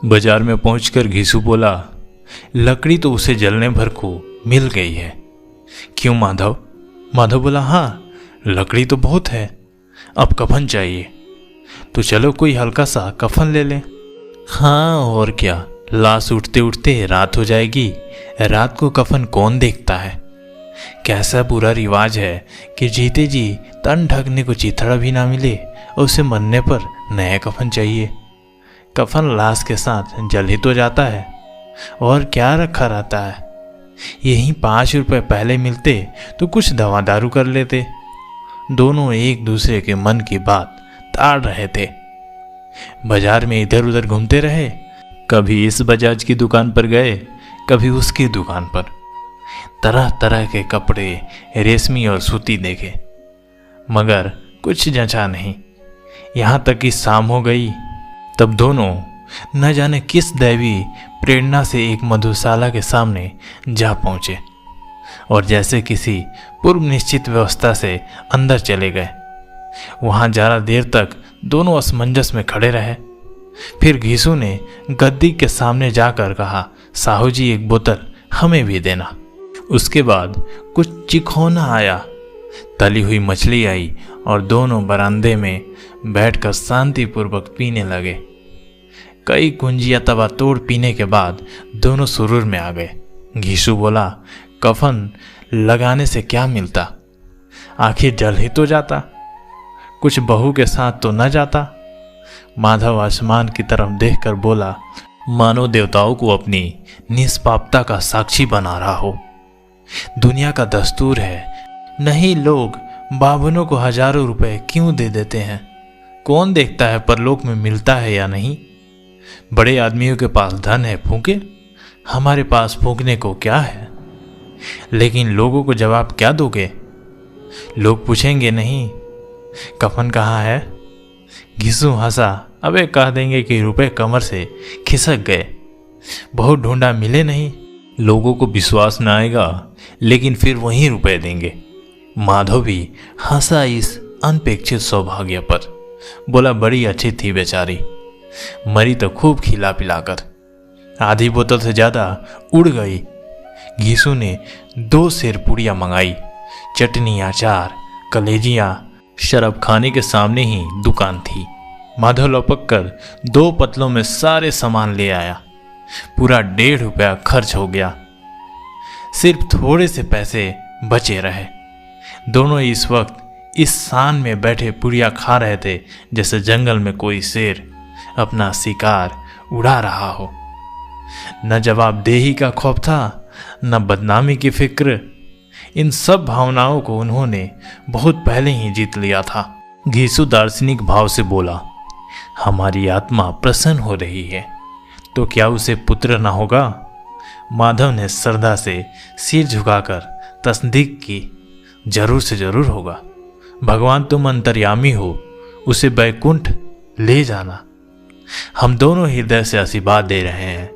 बाजार में पहुंचकर घीसू बोला, लकड़ी तो उसे जलने भर को मिल गई है। क्यों माधव? माधव बोला, हाँ लकड़ी तो बहुत है, अब कफन चाहिए। तो चलो कोई हल्का सा कफन ले लें। हाँ और क्या, लाश उठते उठते रात हो जाएगी, रात को कफन कौन देखता है। कैसा बुरा रिवाज है कि जीते जी तन ढकने को चिथड़ा भी ना मिले और उसे मरने पर नया कफन चाहिए। कफन लाश के साथ जल ही तो जाता है और क्या रखा रहता है। यहीं 5 रुपए पहले मिलते तो कुछ दवा दारू कर लेते। दोनों एक दूसरे के मन की बात ताड़ रहे थे। बाजार में इधर उधर घूमते रहे, कभी इस बजाज की दुकान पर गए, कभी उसकी दुकान पर। तरह तरह के कपड़े, रेशमी और सूती देखे, मगर कुछ जचा नहीं। यहाँ तक कि शाम हो गई, तब दोनों न जाने किस दैवी प्रेरणा से एक मधुशाला के सामने जा पहुँचे और जैसे किसी पूर्व निश्चित व्यवस्था से अंदर चले गए। वहाँ ज़्यादा देर तक दोनों असमंजस में खड़े रहे। फिर घीसू ने गद्दी के सामने जाकर कहा, साहू जी एक बोतल हमें भी देना। उसके बाद कुछ चिखौना आया, तली हुई मछली आई और दोनों बरामदे में बैठकर शांतिपूर्वक पीने लगे। कई कुंजिया तवा तोड़ पीने के बाद दोनों सुरूर में आ गए। घीसू बोला, कफन लगाने से क्या मिलता, आखिर जल ही तो जाता, कुछ बहू के साथ तो न जाता। माधव आसमान की तरफ देखकर बोला, मानो देवताओं को अपनी निष्पापता का साक्षी बना रहा हो। दुनिया का दस्तूर है, नहीं लोग बाभनों को हजारों रुपए क्यों दे देते हैं। कौन देखता है परलोक में मिलता है या नहीं। बड़े आदमियों के पास धन है, फूंके, हमारे पास फूंकने को क्या है। लेकिन लोगों को जवाब क्या दोगे? लोग पूछेंगे नहीं कफन कहाँ है। घिसू हंसा, अबे कह देंगे कि रुपए कमर से खिसक गए, बहुत ढूंढा मिले नहीं। लोगों को विश्वास न आएगा, लेकिन फिर वहीं रुपए देंगे। माधव भी हंसा इस अनपेक्षित सौभाग्य पर, बोला, बड़ी अच्छी थी बेचारी, मरी तो खूब खिला पिलाकर, आधी बोतल से ज्यादा उड़ गई। घीसू ने 2 सेर पुड़िया मंगाई, चटनी, अचार, कलेजियां। शराब खाने के सामने ही दुकान थी। माधव लपक कर 2 पतलों में सारे सामान ले आया। पूरा 1.5 रुपया खर्च हो गया। सिर्फ थोड़े से पैसे बचे रहे। दोनों इस वक्त इस शान में बैठे पुड़िया खा रहे थे जैसे जंगल में कोई शेर अपना शिकार उड़ा रहा हो। न जवाबदेही का खौफ था, न बदनामी की फिक्र। इन सब भावनाओं को उन्होंने बहुत पहले ही जीत लिया था। घीसू दार्शनिक भाव से बोला, हमारी आत्मा प्रसन्न हो रही है तो क्या उसे पुत्र न होगा? माधव ने श्रद्धा से सिर झुकाकर तस्दीक की, जरूर से जरूर होगा। भगवान तुम अंतर्यामी हो, उसे बैकुंठ ले जाना। हम दोनों हृदय से आशीर्वाद दे रहे हैं।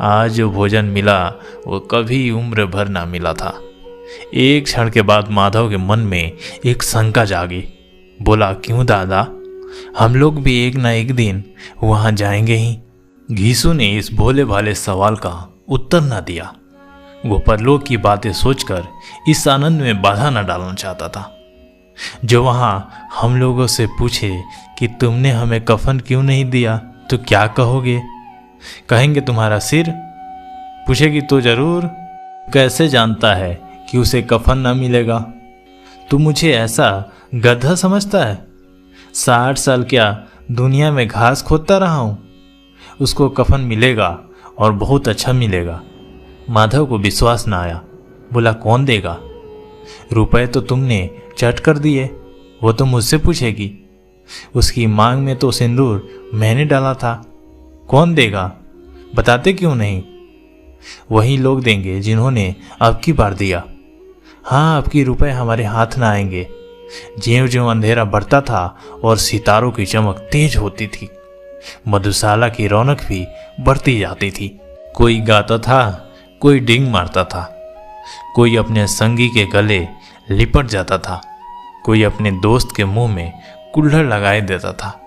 आज जो भोजन मिला वो कभी उम्र भर ना मिला था। एक क्षण के बाद माधव के मन में एक शंका जागी। बोला, क्यों दादा, हम लोग भी एक ना एक दिन वहां जाएंगे ही। घीसू ने इस भोले भाले सवाल का उत्तर न दिया। वो परलोक की बातें सोचकर इस आनंद में बाधा न डालना चाहता था। जो वहां हम लोगों से पूछे कि तुमने हमें कफन क्यों नहीं दिया तो क्या कहोगे? कहेंगे तुम्हारा सिर। पूछेगी तो जरूर, कैसे जानता है कि उसे कफन न मिलेगा? तू मुझे ऐसा गधा समझता है? 60 साल क्या दुनिया में घास खोदता रहा हूं। उसको कफन मिलेगा और बहुत अच्छा मिलेगा। माधव को विश्वास न आया। बोला, कौन देगा? रुपए तो तुमने चट कर दिए, वो तो मुझसे पूछेगी। उसकी मांग में तो सिंदूर मैंने डाला था। कौन देगा? बताते क्यों नहीं? वही लोग देंगे जिन्होंने अब की बार दिया। हाँ, अब की रुपए हमारे हाथ न आएंगे। ज्यों ज्यों अंधेरा बढ़ता था और सितारों की चमक तेज होती थी, मधुशाला की रौनक भी बढ़ती जाती थी। कोई गाता था, कोई डिंग मारता था, कोई अपने संगी के गले लिपट जाता था, कोई अपने दोस्त के मुंह में कुल्हड़ लगाए देता था।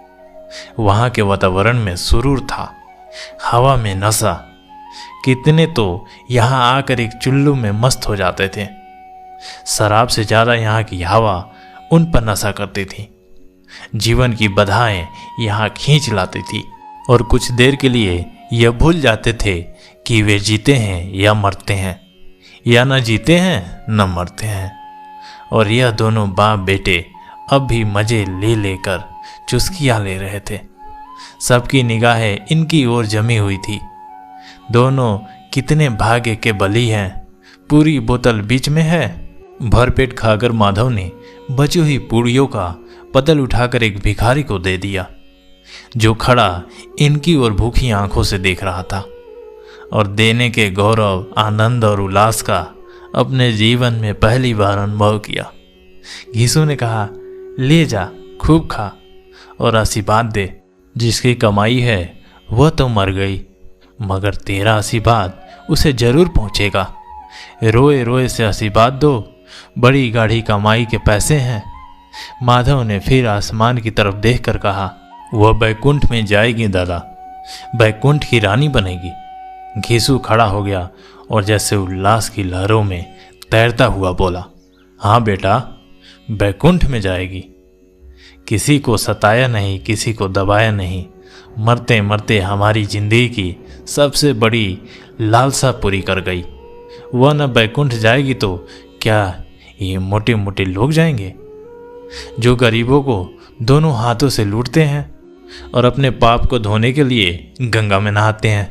वहां के वातावरण में सुरूर था, हवा में नशा। कितने तो यहाँ आकर एक चुल्लू में मस्त हो जाते थे। शराब से ज़्यादा यहाँ की हवा उन पर नशा करती थी। जीवन की बधाएं यहाँ खींच लाती थी और कुछ देर के लिए यह भूल जाते थे कि वे जीते हैं या मरते हैं, या न जीते हैं न मरते हैं। और यह दोनों बाप बेटे अब भी मज़े ले लेकर चुस्कियाँ ले रहे थे। सबकी निगाहें इनकी ओर जमी हुई थी। दोनों कितने भाग्य के बली हैं। पूरी बोतल बीच में है। भरपेट खाकर माधव ने बची हुई पूड़ियों का पतल उठाकर एक भिखारी को दे दिया, जो खड़ा इनकी ओर भूखी आंखों से देख रहा था और देने के गौरव, आनंद और उल्लास का अपने जीवन में पहली बार अनुभव किया। घीसू ने कहा, ले जा, खूब खा और आशीर्वाद दे। जिसकी कमाई है वह तो मर गई, मगर तेरा आशीर्वाद उसे जरूर पहुंचेगा। रोए रोए से आशीर्वाद दो, बड़ी गाढ़ी कमाई के पैसे हैं। माधव ने फिर आसमान की तरफ देखकर कहा, वह बैकुंठ में जाएगी दादा, बैकुंठ की रानी बनेगी। घीसू खड़ा हो गया और जैसे उल्लास की लहरों में तैरता हुआ बोला, हाँ बेटा, बैकुंठ में जाएगी। किसी को सताया नहीं, किसी को दबाया नहीं। मरते मरते हमारी जिंदगी की सबसे बड़ी लालसा पूरी कर गई। वह न बैकुंठ जाएगी तो क्या ये मोटे मोटे लोग जाएंगे, जो गरीबों को दोनों हाथों से लूटते हैं और अपने पाप को धोने के लिए गंगा में नहाते हैं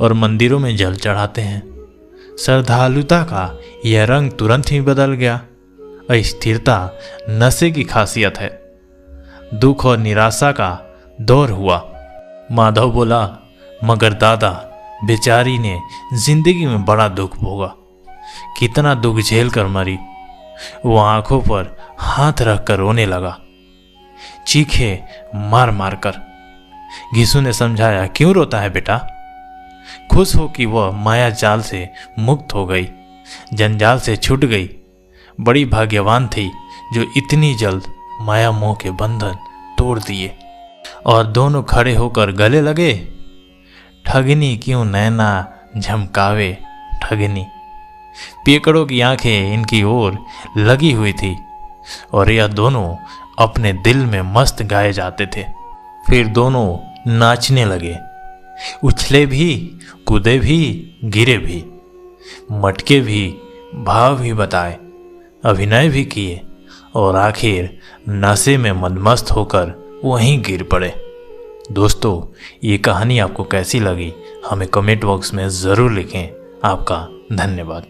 और मंदिरों में जल चढ़ाते हैं। श्रद्धालुता का यह रंग तुरंत ही बदल गया। अस्थिरता नशे की खासियत है। दुख और निराशा का दौर हुआ। माधव बोला, मगर दादा, बेचारी ने जिंदगी में बड़ा दुख भोगा, कितना दुख झेल कर मरी। वो आंखों पर हाथ रखकर रोने लगा, चीखे मार मार कर। घीसू ने समझाया, क्यों रोता है बेटा? खुश हो कि वह माया जाल से मुक्त हो गई, जंजाल से छूट गई। बड़ी भाग्यवान थी जो इतनी जल्द माया मोह के बंधन तोड़ दिए। और दोनों खड़े होकर गले लगे। ठगनी क्यों नैना झमकावे ठगनी। पेकड़ों की आंखें इनकी ओर लगी हुई थी और यह दोनों अपने दिल में मस्त गाए जाते थे। फिर दोनों नाचने लगे, उछले भी, कूदे भी, गिरे भी, मटके भी, भाव भी बताए, अभिनय भी किए और आखिर नशे में मदमस्त होकर वहीं गिर पड़े। दोस्तों, ये कहानी आपको कैसी लगी हमें कमेंट बॉक्स में ज़रूर लिखें। आपका धन्यवाद।